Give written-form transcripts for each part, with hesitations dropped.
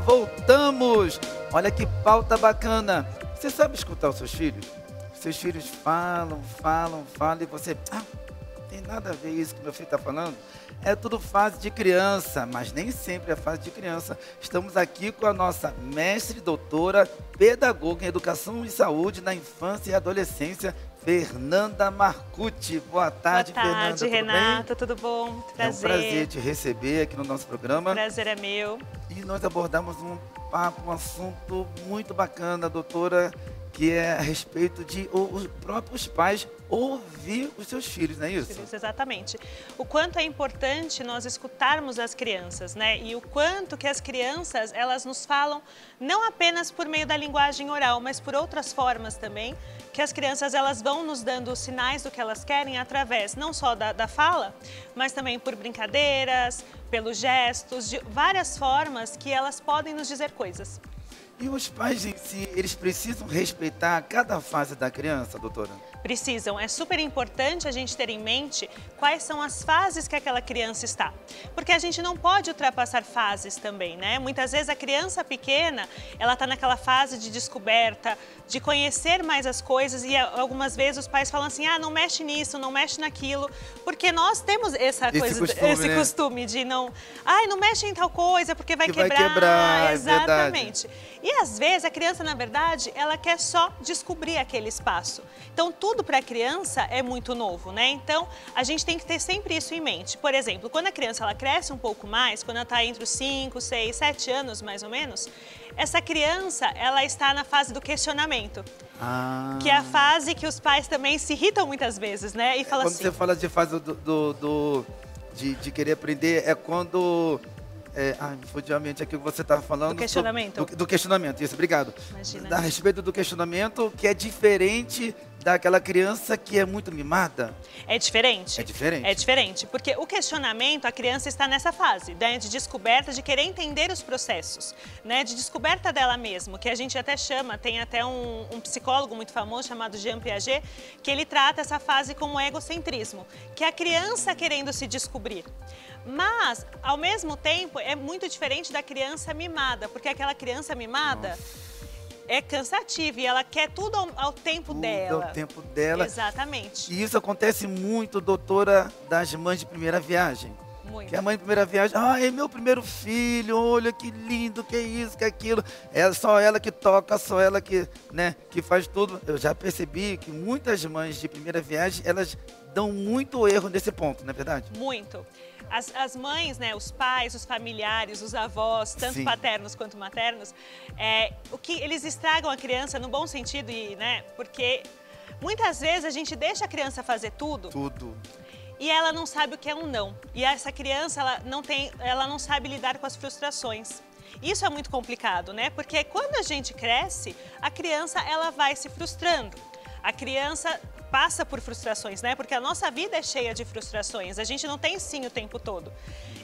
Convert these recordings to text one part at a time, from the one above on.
Voltamos! Olha que pauta bacana. Você sabe escutar os seus filhos? Seus filhos falam e você... tem nada a ver isso que meu filho está falando. É tudo fase de criança, mas nem sempre é fase de criança. Estamos aqui com a nossa mestre, doutora, pedagoga em Educação e Saúde na Infância e Adolescência, Fernanda Marcucci. Boa tarde, Fernanda. Boa tarde, Renato. Tudo bom? Muito prazer. É um prazer te receber aqui no nosso programa. O prazer é meu. E nós abordamos um assunto muito bacana, doutora, que é a respeito de os próprios pais ouvir os seus filhos, não é isso? Exatamente. O quanto é importante nós escutarmos as crianças, né? E o quanto que as crianças, elas nos falam, não apenas por meio da linguagem oral, mas por outras formas também, que as crianças, elas vão nos dando os sinais do que elas querem através, não só da fala, mas também por brincadeiras, pelos gestos, de várias formas que elas podem nos dizer coisas. E os pais em si, eles precisam respeitar cada fase da criança, doutora? Precisam. É super importante a gente ter em mente quais são as fases que aquela criança está. Porque a gente não pode ultrapassar fases também, né? Muitas vezes a criança pequena, ela está naquela fase de descoberta, de conhecer mais as coisas e algumas vezes os pais falam assim, não mexe nisso, não mexe naquilo, porque nós temos esse costume de não mexe em tal coisa porque vai quebrar. Vai quebrar, exatamente. É verdade. E às vezes a criança, na verdade, ela quer só descobrir aquele espaço. Então tudo para a criança é muito novo, né? Então a gente tem que ter sempre isso em mente. Por exemplo, quando a criança ela cresce um pouco mais, quando ela está entre os 5, 6, 7 anos mais ou menos, essa criança ela está na fase do questionamento. Que é a fase que os pais também se irritam muitas vezes, né? E falam quando assim... você fala de fase de querer aprender, é quando... me fugiu a mente aqui o que você estava falando. Do questionamento. Do questionamento, isso, obrigado. Imagina. A respeito do questionamento, que é diferente daquela criança que é muito mimada. É diferente? É diferente. É diferente, porque o questionamento, a criança está nessa fase, né, de descoberta, de querer entender os processos, né, de descoberta dela mesma, que a gente até chama, tem até um psicólogo muito famoso chamado Jean Piaget, que ele trata essa fase como egocentrismo, que é a criança querendo se descobrir. Mas, ao mesmo tempo, é muito diferente da criança mimada, porque aquela criança mimada é cansativa e ela quer tudo ao tempo dela. Ao tempo dela. Exatamente. E isso acontece muito, doutora, das mães de primeira viagem. Muito. Que a mãe de primeira viagem, é meu primeiro filho, olha que lindo, que isso, que aquilo. É só ela que toca, só ela que, que faz tudo. Eu já percebi que muitas mães de primeira viagem, elas dão muito erro nesse ponto, não é verdade? Muito. As mães, né, os pais, os familiares, os avós, tanto Sim. paternos quanto maternos, o que eles estragam a criança no bom sentido, porque muitas vezes a gente deixa a criança fazer tudo. E ela não sabe o que é um não. E essa criança, ela não sabe lidar com as frustrações. Isso é muito complicado, né? Porque quando a gente cresce, a criança ela vai se frustrando. A criança passa por frustrações, né? Porque a nossa vida é cheia de frustrações. A gente não tem sim o tempo todo.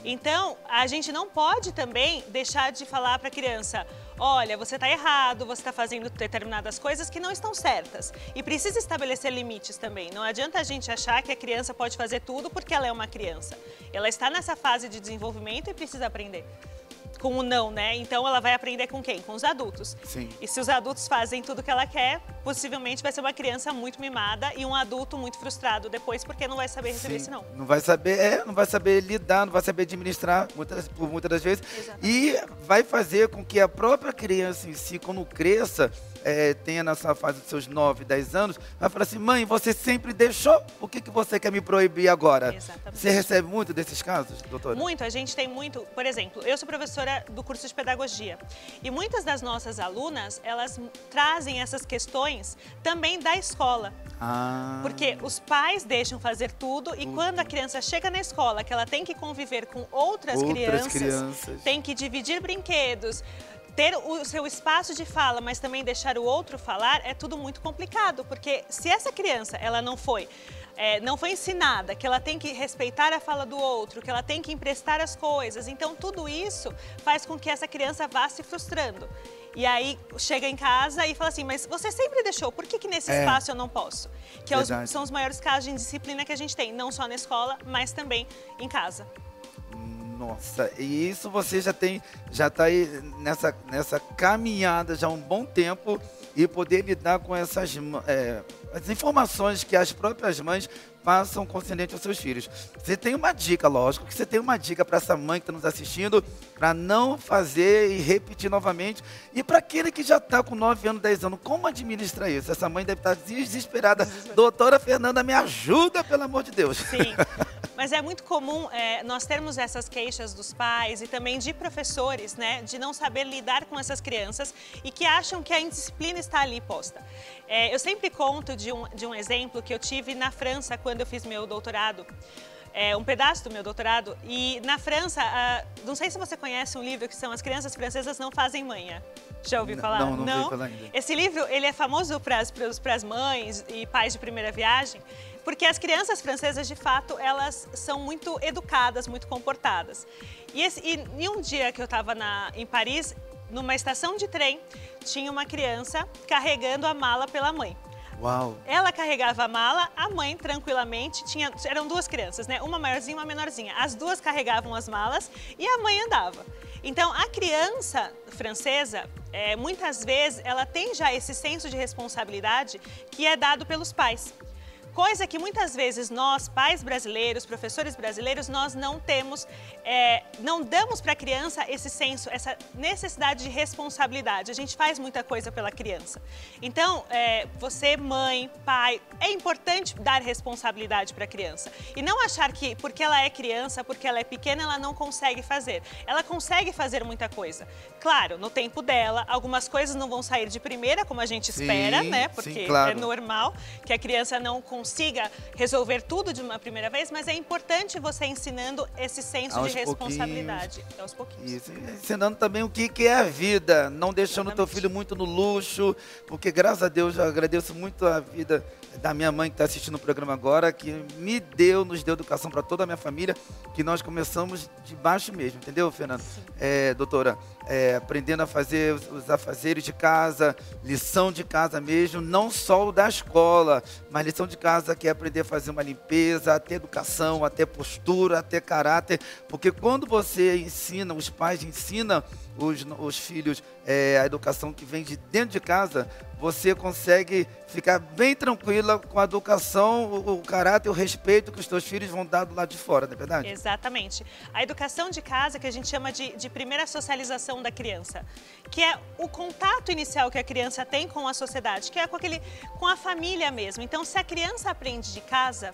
Então, a gente não pode também deixar de falar para a criança, olha, você está errado, você está fazendo determinadas coisas que não estão certas. E precisa estabelecer limites também. Não adianta a gente achar que a criança pode fazer tudo porque ela é uma criança. Ela está nessa fase de desenvolvimento e precisa aprender. Com o não, né? Então ela vai aprender com quem? Com os adultos. Sim. E se os adultos fazem tudo que ela quer, possivelmente vai ser uma criança muito mimada e um adulto muito frustrado depois, porque não vai saber receber esse não. Não vai saber lidar, não vai saber administrar por muitas das vezes. Exatamente. E vai fazer com que a própria criança em si, quando cresça, tenha na sua fase dos seus 9, 10 anos, vai falar assim, mãe, você sempre deixou, por que você quer me proibir agora? Exatamente. Você recebe muito desses casos, doutora? Muito, a gente tem muito, por exemplo, eu sou professora do curso de pedagogia e muitas das nossas alunas, elas trazem essas questões também da escola. Porque os pais deixam fazer tudo e quando a criança chega na escola, que ela tem que conviver com outras crianças, tem que dividir brinquedos, ter o seu espaço de fala, mas também deixar o outro falar, é tudo muito complicado, porque se essa criança ela não foi ensinada que ela tem que respeitar a fala do outro, que ela tem que emprestar as coisas, então tudo isso faz com que essa criança vá se frustrando. E aí chega em casa e fala assim, mas você sempre deixou, por que nesse espaço eu não posso? Que são os maiores casos de indisciplina que a gente tem, não só na escola, mas também em casa. Nossa, e isso você já está aí nessa caminhada já há um bom tempo e poder lidar com essas as informações que as próprias mães passam concernente aos seus filhos. Você tem uma dica, lógico, que você tem uma dica para essa mãe que está nos assistindo, para não fazer e repetir novamente. E para aquele que já está com 9 anos, 10 anos, como administrar isso? Essa mãe deve estar desesperada. Doutora Fernanda, me ajuda, pelo amor de Deus. Sim, mas é muito comum nós termos essas queixas dos pais e também de professores, né, de não saber lidar com essas crianças e que acham que a indisciplina está ali posta. Eu sempre conto de um exemplo que eu tive na França quando eu fiz meu doutorado, um pedaço do meu doutorado, e na França, não sei se você conhece um livro que são As Crianças Francesas Não Fazem Manha. Já ouviu falar? Não ouvi falar ainda. Esse livro, ele é famoso para as mães e pais de primeira viagem, porque as crianças francesas, de fato, elas são muito educadas, muito comportadas. E um dia que eu estava em Paris, numa estação de trem, tinha uma criança carregando a mala pela mãe. Uau. Ela carregava a mala, a mãe tranquilamente, eram 2 crianças, né? Uma maiorzinha e uma menorzinha. As 2 carregavam as malas e a mãe andava. Então, a criança francesa, muitas vezes, ela tem já esse senso de responsabilidade que é dado pelos pais. Coisa que muitas vezes nós, pais brasileiros, professores brasileiros, nós não temos, não damos para a criança esse senso, essa necessidade de responsabilidade. A gente faz muita coisa pela criança. Então, você, mãe, pai, é importante dar responsabilidade para a criança. E não achar que porque ela é criança, porque ela é pequena, ela não consegue fazer. Ela consegue fazer muita coisa. Claro, no tempo dela, algumas coisas não vão sair de primeira, como a gente espera, né? Porque sim, claro. É normal que a criança não consiga resolver tudo de uma primeira vez, mas é importante você ensinando esse senso de responsabilidade aos pouquinhos. Isso, ensinando também o que é a vida, não deixando o teu filho muito no luxo, porque graças a Deus eu agradeço muito a vida da minha mãe que está assistindo o programa agora, que nos deu educação para toda a minha família, que nós começamos de baixo mesmo, entendeu, Fernanda? Doutora, aprendendo a fazer os afazeres de casa, lição de casa mesmo, não só o da escola, mas lição de casa que é aprender a fazer uma limpeza, até educação, até postura, até caráter, porque quando você ensina, os pais ensinam os filhos a educação que vem de dentro de casa, você consegue ficar bem tranquila com a educação, o caráter, o respeito que os teus filhos vão dar do lado de fora, não é verdade? Exatamente. A educação de casa, que a gente chama de primeira socialização da criança, que é o contato inicial que a criança tem com a sociedade, que é com a família mesmo. Então, se a criança aprende de casa,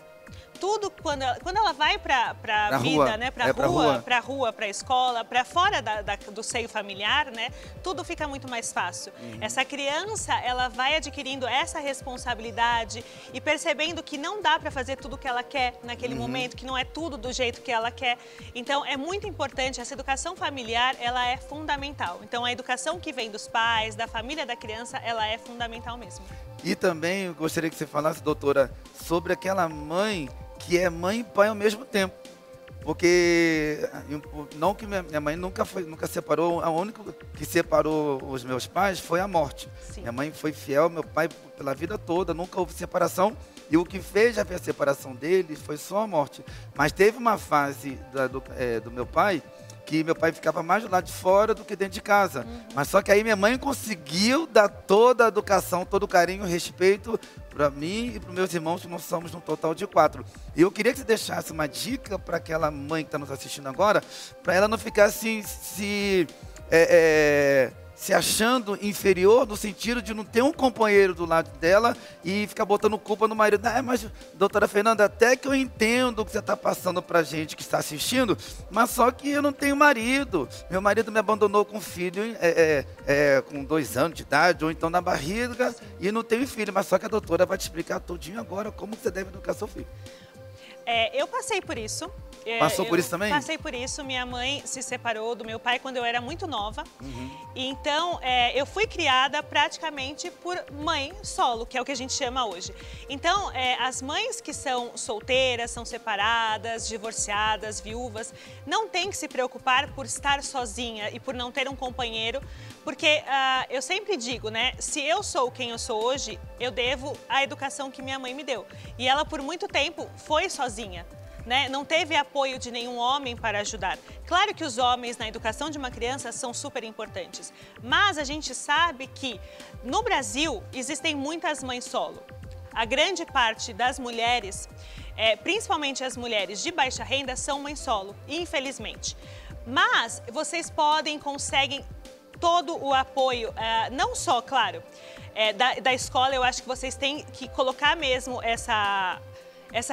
tudo quando ela vai para a vida, né, para a rua, para a escola, para fora do seio familiar, né, tudo fica muito mais fácil. Essa criança, ela vai adquirindo essa responsabilidade e percebendo que não dá para fazer tudo o que ela quer naquele momento, que não é tudo do jeito que ela quer. Então, é muito importante, essa educação familiar, ela é fundamental. Então, a educação que vem dos pais, da família da criança, ela é fundamental mesmo. E também eu gostaria que você falasse, doutora, sobre aquela mãe que é mãe e pai ao mesmo tempo. Porque, não que minha mãe nunca separou, a única que separou os meus pais foi a morte. Sim. Minha mãe foi fiel, meu pai pela vida toda, nunca houve separação. E o que fez haver a separação deles foi só a morte. Mas teve uma fase do meu pai, que meu pai ficava mais do lado de fora do que dentro de casa. Mas só que aí minha mãe conseguiu dar toda a educação, todo o carinho, o respeito para mim e para os meus irmãos, que nós somos um total de 4. E eu queria que você deixasse uma dica para aquela mãe que está nos assistindo agora, para ela não ficar assim, se achando inferior, no sentido de não ter um companheiro do lado dela e ficar botando culpa no marido. Mas, doutora Fernanda, até que eu entendo o que você está passando para a gente que está assistindo, mas só que eu não tenho marido. Meu marido me abandonou com filho com 2 anos de idade, ou então na barriga, e não tenho filho. Mas só que a doutora vai te explicar tudinho agora como você deve educar seu filho. Eu passei por isso. Passou por isso também? Passei por isso. Minha mãe se separou do meu pai quando eu era muito nova. Então, eu fui criada praticamente por mãe solo, que é o que a gente chama hoje. Então, as mães que são solteiras, são separadas, divorciadas, viúvas, não tem que se preocupar por estar sozinha e por não ter um companheiro, porque eu sempre digo, né, se eu sou quem eu sou hoje, eu devo à educação que minha mãe me deu. E ela, por muito tempo, foi sozinha. né? Não teve apoio de nenhum homem para ajudar. Claro que os homens na educação de uma criança são super importantes, mas a gente sabe que no Brasil existem muitas mães solo. A grande parte das mulheres, principalmente as mulheres de baixa renda, são mães solo, infelizmente. Mas vocês conseguem todo o apoio, não só, claro, da escola. Eu acho que vocês têm que colocar mesmo essa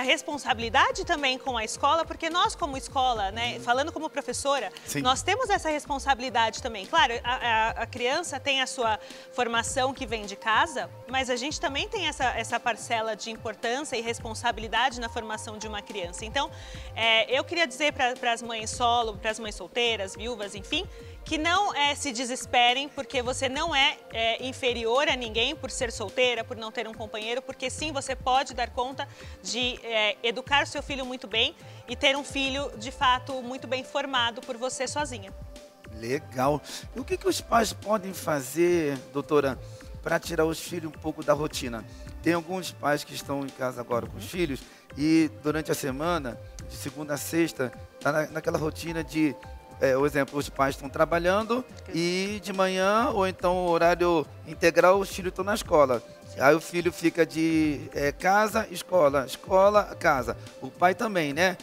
responsabilidade também com a escola, porque nós como escola, né, falando como professora, sim, nós temos essa responsabilidade também. Claro, a criança tem a sua formação que vem de casa, mas a gente também tem essa parcela de importância e responsabilidade na formação de uma criança. Então, eu queria dizer para as mães solo, para as mães solteiras, viúvas, enfim, que não se desesperem, porque você não é inferior a ninguém por ser solteira, por não ter um companheiro, porque sim, você pode dar conta de educar seu filho muito bem e ter um filho, de fato, muito bem formado por você sozinha. Legal. E o que os pais podem fazer, doutora, para tirar os filhos um pouco da rotina? Tem alguns pais que estão em casa agora com os filhos e durante a semana, de segunda a sexta, está naquela rotina de... por exemplo, os pais estão trabalhando e de manhã, ou então horário integral, os filhos estão na escola. Aí o filho fica de casa, escola, escola, casa. O pai também, né?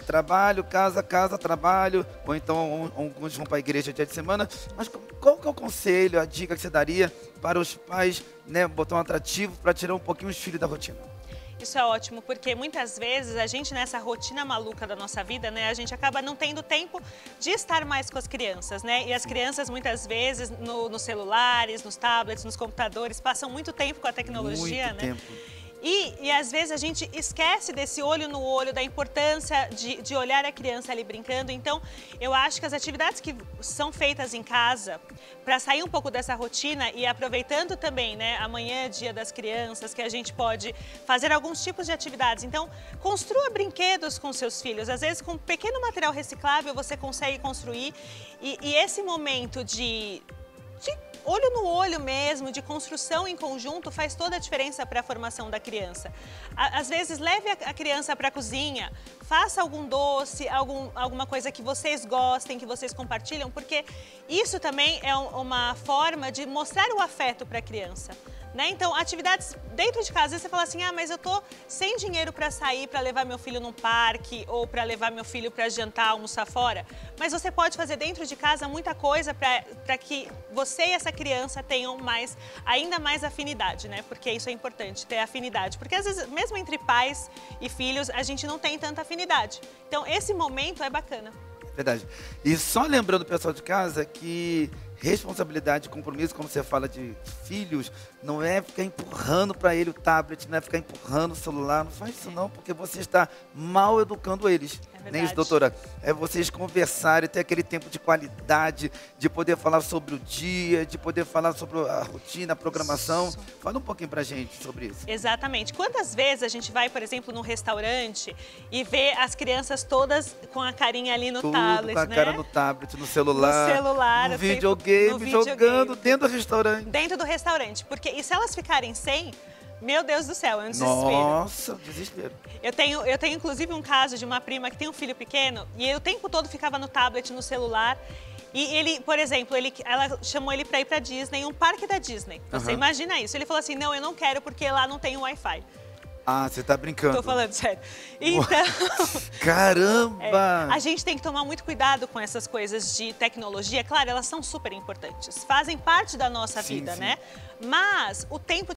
Trabalho, casa, casa, trabalho. Ou então alguns vão para a igreja dia de semana. Mas qual que é o conselho, a dica que você daria para os pais, né, botar um atrativo para tirar um pouquinho os filhos da rotina? Isso é ótimo, porque muitas vezes a gente, nessa rotina maluca da nossa vida, né, a gente acaba não tendo tempo de estar mais com as crianças, né? E as crianças, muitas vezes, nos celulares, nos tablets, nos computadores, passam muito tempo com a tecnologia, muito né? Tempo. E às vezes a gente esquece desse olho no olho, da importância de olhar a criança ali brincando. Então, eu acho que as atividades que são feitas em casa, para sair um pouco dessa rotina e aproveitando também, né, amanhã é dia das crianças, que a gente pode fazer alguns tipos de atividades. Então, construa brinquedos com seus filhos. Às vezes, com pequeno material reciclável, você consegue construir. E esse momento de olho no olho mesmo, de construção em conjunto, faz toda a diferença para a formação da criança. Às vezes, leve a criança para a cozinha, faça algum doce, alguma coisa que vocês gostem, que vocês compartilham, porque isso também é uma forma de mostrar o afeto para a criança. Né? Então, atividades dentro de casa, às vezes você fala assim, mas eu tô sem dinheiro para sair, para levar meu filho num parque ou para levar meu filho para jantar, almoçar fora. Mas você pode fazer dentro de casa muita coisa para que você e essa criança tenham ainda mais afinidade, né? Porque isso é importante, ter afinidade. Porque às vezes, mesmo entre pais e filhos, a gente não tem tanta afinidade. Então, esse momento é bacana. Verdade. E só lembrando o pessoal de casa que responsabilidade e compromisso, quando você fala de filhos, não é ficar empurrando para ele o tablet, não é ficar empurrando o celular, não faz isso não, porque você está mal educando eles. Nem isso, doutora. É vocês conversarem, ter aquele tempo de qualidade, de poder falar sobre o dia, de poder falar sobre a rotina, a programação. Isso. Fala um pouquinho pra gente sobre isso. Exatamente. Quantas vezes a gente vai, por exemplo, num restaurante e vê as crianças todas com a carinha ali no tablet, com a cara no tablet, no celular, no videogame, jogando dentro do restaurante. Dentro do restaurante. E se elas ficarem sem, meu Deus do céu, é um desespero. Nossa, desespero. Eu tenho inclusive um caso de uma prima que tem um filho pequeno e ele o tempo todo ficava no tablet, no celular. E ele, por exemplo, ela chamou ele para ir para Disney, um parque da Disney. Você imagina isso. Ele falou assim, não, eu não quero porque lá não tem Wi-Fi. Ah, você tá brincando. Tô falando sério. Então... Caramba! A gente tem que tomar muito cuidado com essas coisas de tecnologia. Claro, elas são super importantes. Fazem parte da nossa vida, né? Mas o tempo